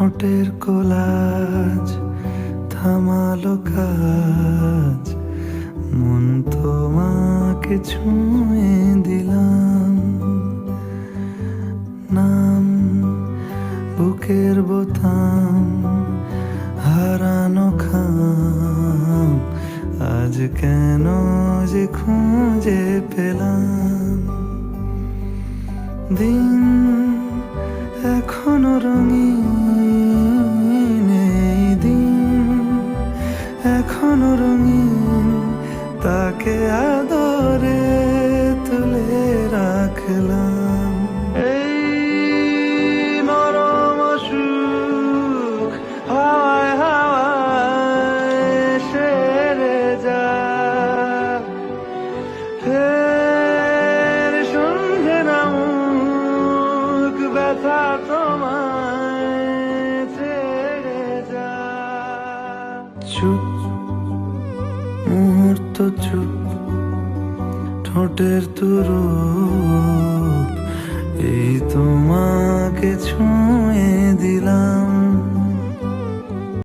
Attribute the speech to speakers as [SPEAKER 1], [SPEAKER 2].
[SPEAKER 1] ঠোঁটের কোলাজ থামালো কাজ, মন তোমাকে ছুঁয়ে দিলাম। নাম বুকের বোতাম, হারানো খাম, আজ কেন যে খুঁজে পেলাম। দিন এখনো রঙিন, এই দিন এখনো রঙিন, তাকে আদরে তুলে রাখলাম। এই নরম সুখ হাওয়ায় হাওয়ায় সেরে যা, ফের সন্ধে নামুক ব্যথা তোমায় ছেড়ে যা। চুপ মুহূর্ত চুপ, ঠোঁটের তুরুপ, এই তোমাকে ছুঁ